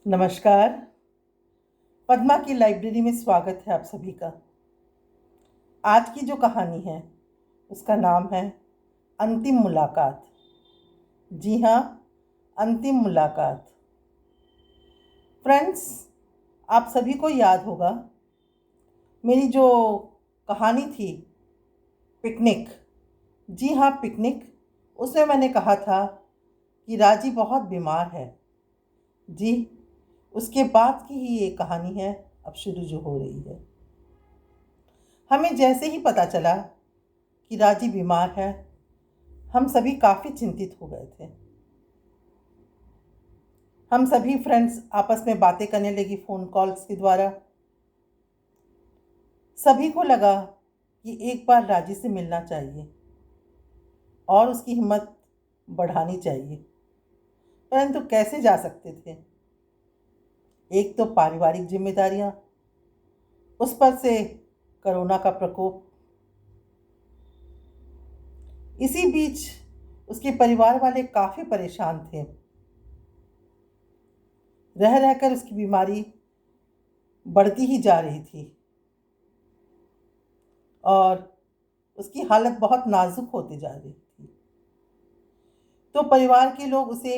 नमस्कार। पद्मा की लाइब्रेरी में स्वागत है आप सभी का। आज की जो कहानी है उसका नाम है अंतिम मुलाकात। जी हाँ, अंतिम मुलाकात। फ्रेंड्स, आप सभी को याद होगा मेरी जो कहानी थी पिकनिक। जी हाँ, पिकनिक। उसमें मैंने कहा था कि राजी बहुत बीमार है। जी, उसके बाद की ही ये कहानी है अब शुरू जो हो रही है। हमें जैसे ही पता चला कि राजी बीमार है, हम सभी काफ़ी चिंतित हो गए थे। हम सभी फ्रेंड्स आपस में बातें करने लगी फ़ोन कॉल्स के द्वारा। सभी को लगा कि एक बार राजी से मिलना चाहिए और उसकी हिम्मत बढ़ानी चाहिए, परंतु कैसे जा सकते थे। एक तो पारिवारिक जिम्मेदारियां, उस पर से कोरोना का प्रकोप। इसी बीच उसके परिवार वाले काफ़ी परेशान थे। रह रहकर उसकी बीमारी बढ़ती ही जा रही थी और उसकी हालत बहुत नाजुक होती जा रही थी। तो परिवार के लोग उसे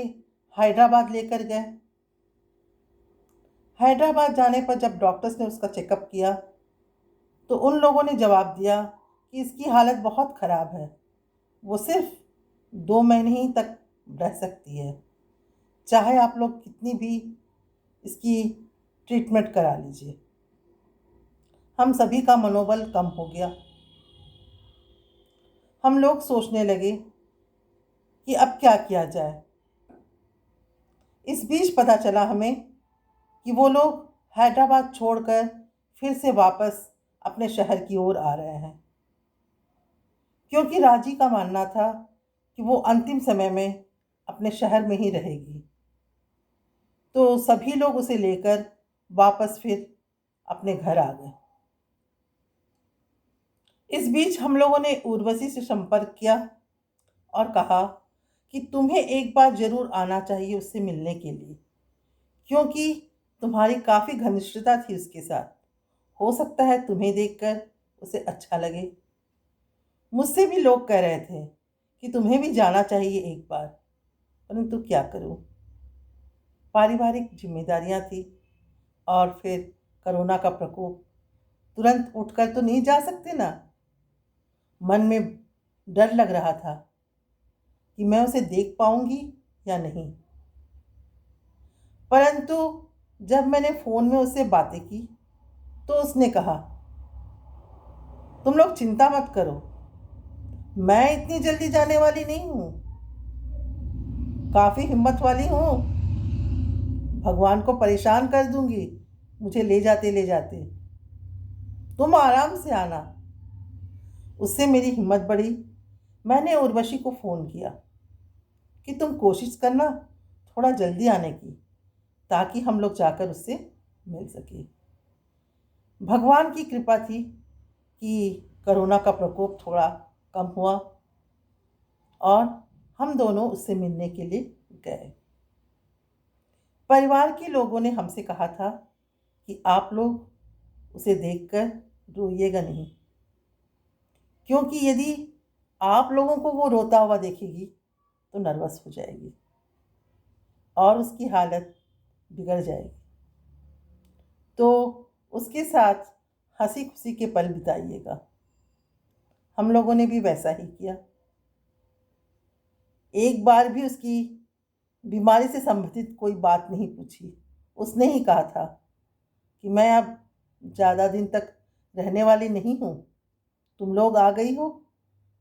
हैदराबाद लेकर गए। हैदराबाद जाने पर जब डॉक्टर्स ने उसका चेकअप किया तो उन लोगों ने जवाब दिया कि इसकी हालत बहुत ख़राब है, वो सिर्फ 2 महीने ही तक रह सकती है, चाहे आप लोग कितनी भी इसकी ट्रीटमेंट करा लीजिए। हम सभी का मनोबल कम हो गया। हम लोग सोचने लगे कि अब क्या किया जाए। इस बीच पता चला हमें कि वो लोग हैदराबाद छोड़कर फिर से वापस अपने शहर की ओर आ रहे हैं, क्योंकि राजी का मानना था कि वो अंतिम समय में अपने शहर में ही रहेगी। तो सभी लोग उसे लेकर वापस फिर अपने घर आ गए। इस बीच हम लोगों ने उर्वशी से संपर्क किया और कहा कि तुम्हें एक बार जरूर आना चाहिए उससे मिलने के लिए, क्योंकि तुम्हारी काफ़ी घनिष्ठता थी उसके साथ। हो सकता है तुम्हें देखकर उसे अच्छा लगे। मुझसे भी लोग कह रहे थे कि तुम्हें भी जाना चाहिए एक बार, परंतु क्या करूं, पारिवारिक जिम्मेदारियां थी और फिर कोरोना का प्रकोप। तुरंत उठकर तो नहीं जा सकते ना। मन में डर लग रहा था कि मैं उसे देख पाऊंगी या नहीं। परंतु जब मैंने फ़ोन में उससे बातें की तो उसने कहा, तुम लोग चिंता मत करो, मैं इतनी जल्दी जाने वाली नहीं हूँ, काफ़ी हिम्मत वाली हूँ, भगवान को परेशान कर दूंगी मुझे ले जाते ले जाते, तुम आराम से आना। उससे मेरी हिम्मत बढ़ी। मैंने उर्वशी को फ़ोन किया कि तुम कोशिश करना थोड़ा जल्दी आने की, ताकि हम लोग जाकर उससे मिल सके। भगवान की कृपा थी कि कोरोना का प्रकोप थोड़ा कम हुआ और हम दोनों उससे मिलने के लिए गए। परिवार के लोगों ने हमसे कहा था कि आप लोग उसे देखकर रोइएगा नहीं, क्योंकि यदि आप लोगों को वो रोता हुआ देखेगी तो नर्वस हो जाएगी और उसकी हालत बिगड़ जाएगी। तो उसके साथ हंसी खुशी के पल बिताइएगा। हम लोगों ने भी वैसा ही किया। एक बार भी उसकी बीमारी से संबंधित कोई बात नहीं पूछी। उसने ही कहा था कि मैं अब ज़्यादा दिन तक रहने वाली नहीं हूँ, तुम लोग आ गई हो,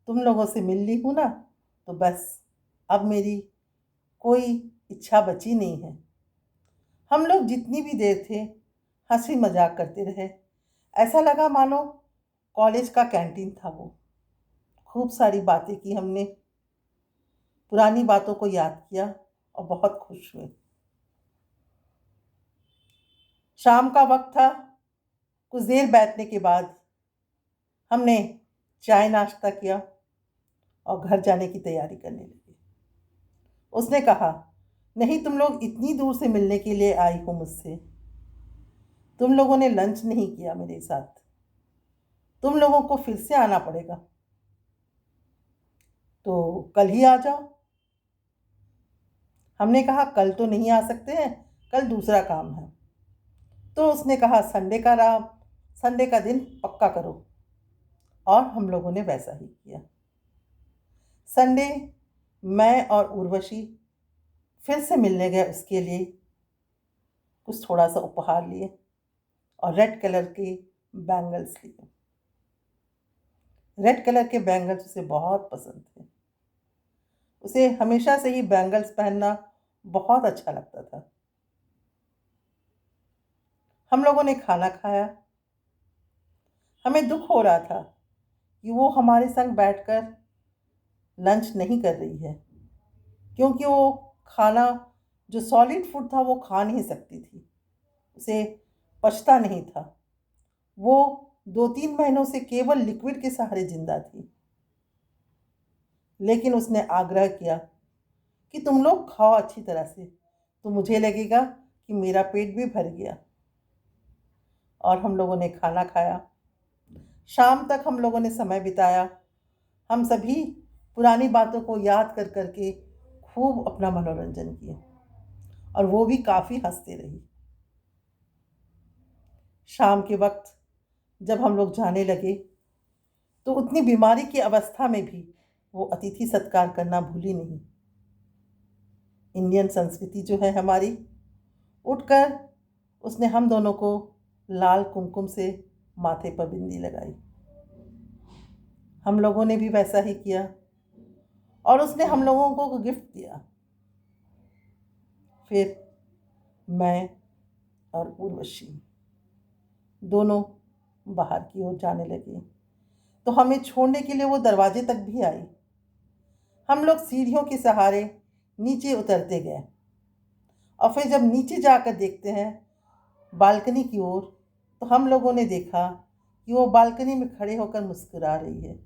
तुम लोगों से मिल ली हूँ ना, तो बस अब मेरी कोई इच्छा बची नहीं है। हम लोग जितनी भी देर थे हंसी मजाक करते रहे। ऐसा लगा मानो कॉलेज का कैंटीन था वो। खूब सारी बातें की हमने, पुरानी बातों को याद किया और बहुत खुश हुए। शाम का वक्त था। कुछ देर बैठने के बाद हमने चाय नाश्ता किया और घर जाने की तैयारी करने लगे। उसने कहा, नहीं, तुम लोग इतनी दूर से मिलने के लिए आई हो मुझसे। तुम लोगों ने लंच नहीं किया मेरे साथ। तुम लोगों को फिर से आना पड़ेगा। तो कल ही आ जाओ। हमने कहा कल तो नहीं आ सकते हैं, कल दूसरा काम है। तो उसने कहा संडे का दिन पक्का करो। और हम लोगों ने वैसा ही किया। संडे मैं और उर्वशी फिर से मिलने गए, उसके लिए कुछ थोड़ा सा उपहार लिए और रेड कलर के बैंगल्स लिए। रेड कलर के बैंगल्स उसे बहुत पसंद थे। उसे हमेशा से ही बैंगल्स पहनना बहुत अच्छा लगता था। हम लोगों ने खाना खाया। हमें दुख हो रहा था कि वो हमारे संग बैठकर लंच नहीं कर रही है, क्योंकि वो खाना जो सॉलिड फूड था वो खा नहीं सकती थी। उसे पचता नहीं था। वो 2-3 महीनों से केवल लिक्विड के सहारे जिंदा थी। लेकिन उसने आग्रह किया कि तुम लोग खाओ अच्छी तरह से, तो मुझे लगेगा कि मेरा पेट भी भर गया। और हम लोगों ने खाना खाया। शाम तक हम लोगों ने समय बिताया। हम सभी पुरानी बातों को याद कर करके खूब अपना मनोरंजन किया, और वो भी काफ़ी हंसते रही। शाम के वक्त जब हम लोग जाने लगे, तो उतनी बीमारी की अवस्था में भी वो अतिथि सत्कार करना भूली नहीं। इंडियन संस्कृति जो है हमारी, उठकर उसने हम दोनों को लाल कुमकुम से माथे पर बिंदी लगाई। हम लोगों ने भी वैसा ही किया, और उसने हम लोगों को गिफ्ट दिया। फिर मैं और उर्वशी दोनों बाहर की ओर जाने लगे, तो हमें छोड़ने के लिए वो दरवाजे तक भी आई। हम लोग सीढ़ियों के सहारे नीचे उतरते गए, और फिर जब नीचे जाकर देखते हैं बालकनी की ओर, तो हम लोगों ने देखा कि वो बालकनी में खड़े होकर मुस्कुरा रही है।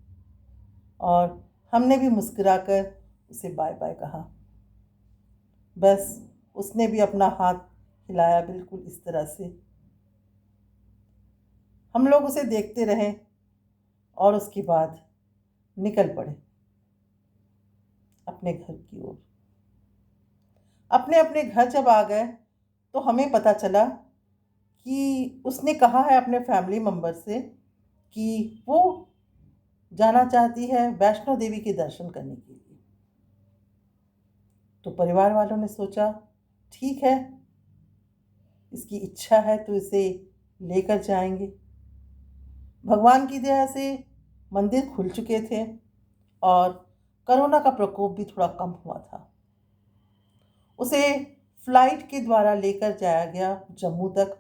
और हमने भी मुस्कुराकर उसे बाय बाय कहा। बस उसने भी अपना हाथ हिलाया, बिल्कुल इस तरह से। हम लोग उसे देखते रहे, और उसके बाद निकल पड़े अपने घर की ओर। अपने अपने घर जब आ गए, तो हमें पता चला कि उसने कहा है अपने फैमिली मेंबर से कि वो जाना चाहती है वैष्णो देवी के दर्शन करने के लिए। तो परिवार वालों ने सोचा ठीक है, इसकी इच्छा है तो इसे लेकर जाएंगे। भगवान की दया से मंदिर खुल चुके थे, और कोरोना का प्रकोप भी थोड़ा कम हुआ था। उसे फ्लाइट के द्वारा लेकर जाया गया जम्मू तक।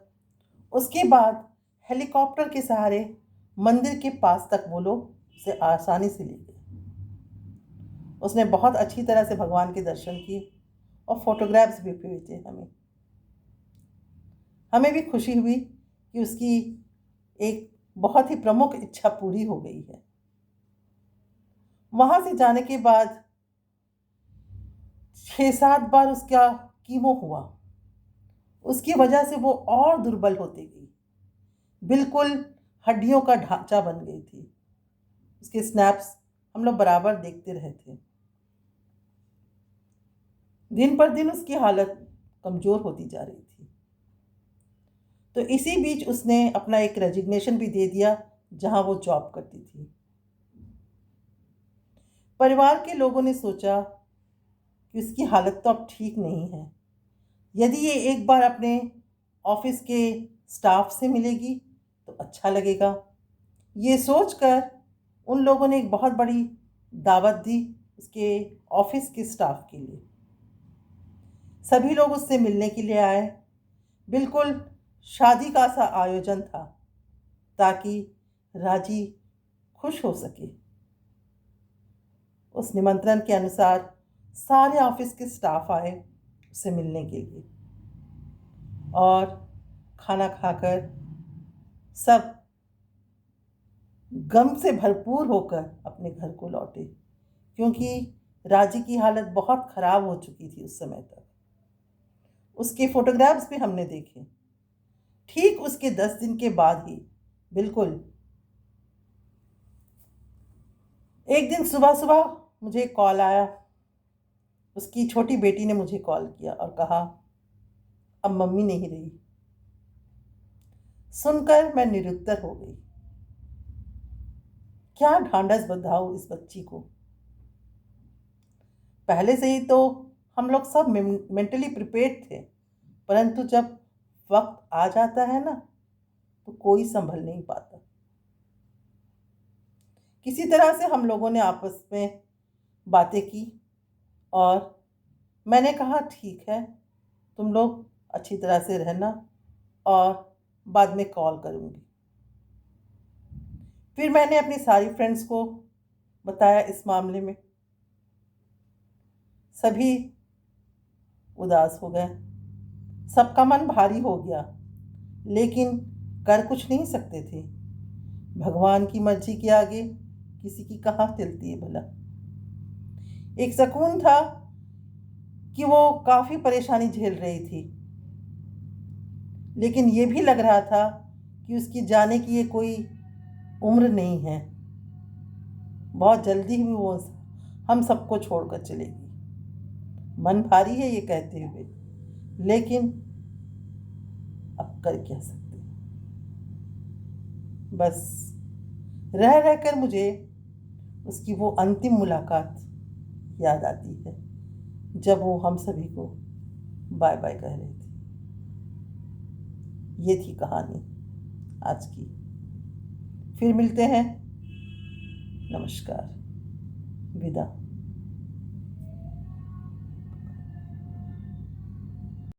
उसके बाद हेलीकॉप्टर के सहारे मंदिर के पास तक वो लोग उसे आसानी से ले गए। उसने बहुत अच्छी तरह से भगवान के दर्शन किए, और फोटोग्राफ्स भी भेजे हमें। हमें भी खुशी हुई कि उसकी एक बहुत ही प्रमुख इच्छा पूरी हो गई है। वहां से जाने के बाद 6-7 बार उसका कीमो हुआ। उसकी वजह से वो और दुर्बल होती गई, बिल्कुल हड्डियों का ढांचा बन गई थी। उसके स्नैप्स हम लोग बराबर देखते रहे थे। दिन पर दिन उसकी हालत कमजोर होती जा रही थी। तो इसी बीच उसने अपना एक रेजिग्नेशन भी दे दिया, जहां वो जॉब करती थी। परिवार के लोगों ने सोचा कि उसकी हालत तो अब ठीक नहीं है। यदि ये एक बार अपने ऑफिस के स्टाफ से मिलेगी तो अच्छा लगेगा। ये सोचकर उन लोगों ने एक बहुत बड़ी दावत दी उसके ऑफिस के स्टाफ के लिए। सभी लोग उससे मिलने के लिए आए। बिल्कुल शादी का सा आयोजन था, ताकि राजी खुश हो सके। उस निमंत्रण के अनुसार सारे ऑफिस के स्टाफ आए उससे मिलने के लिए, और खाना खाकर सब गम से भरपूर होकर अपने घर को लौटे, क्योंकि राजी की हालत बहुत खराब हो चुकी थी उस समय तक। उसके फोटोग्राफ्स भी हमने देखे। ठीक उसके 10 दिन के बाद ही, बिल्कुल, एक दिन सुबह सुबह मुझे कॉल आया। उसकी छोटी बेटी ने मुझे कॉल किया और कहा, अब मम्मी नहीं रही। सुनकर मैं निरुत्तर हो गई। क्या ढांढस बंधाऊं इस बच्ची को। पहले से ही तो हम लोग सब मेंटली प्रिपेयर्ड थे, परंतु जब वक्त आ जाता है ना, तो कोई संभल नहीं पाता। किसी तरह से हम लोगों ने आपस में बातें की और मैंने कहा, ठीक है, तुम लोग अच्छी तरह से रहना और बाद में कॉल करूँगी। फिर मैंने अपनी सारी फ्रेंड्स को बताया इस मामले में। सभी उदास हो गए, सबका मन भारी हो गया, लेकिन कर कुछ नहीं सकते थे। भगवान की मर्जी के आगे किसी की कहाँ चलती है भला। एक सुकून था कि वो काफ़ी परेशानी झेल रही थी, लेकिन ये भी लग रहा था कि उसकी जाने की ये कोई उम्र नहीं है। बहुत जल्दी ही वो हम सबको छोड़कर चलेगी। मन भारी है ये कहते हुए, लेकिन अब कर क्या सकते। बस रह रहकर मुझे उसकी वो अंतिम मुलाकात याद आती है, जब वो हम सभी को बाय बाय कह रही थी। ये थी कहानी आज की। फिर मिलते हैं। नमस्कार। विदा।